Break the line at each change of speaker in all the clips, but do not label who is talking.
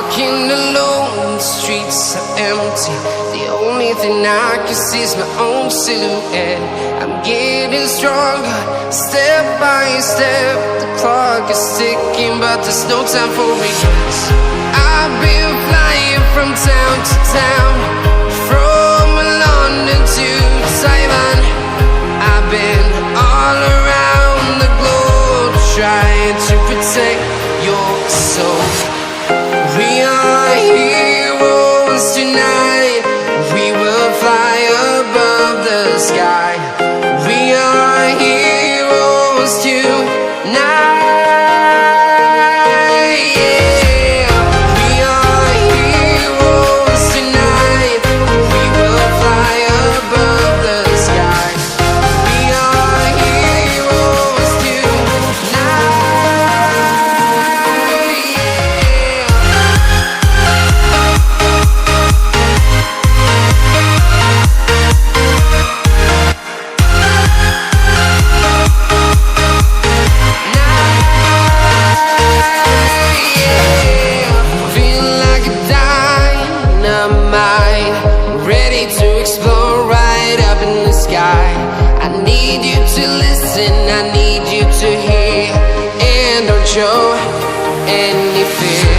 walking alone, the streets are empty. The only thing I can see is my own silhouette. I'm getting stronger, step by step. The clock is ticking, but there's no time for regrets. I've been flying from town to town, from London to Taiwan. I've been all around the globe, trying to protect your soul. We are heroes tonight. We will fly above the sky. We are heroes tonight. Yeah. We are heroes tonight. We will fly above the sky. We are heroes tonight. Feel like a dynamite, ready to explode right up in the sky. I need you to listen, I need you to hear, and don't show any fear.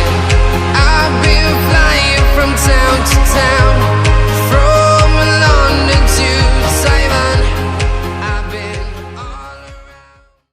I've been flying from town to town,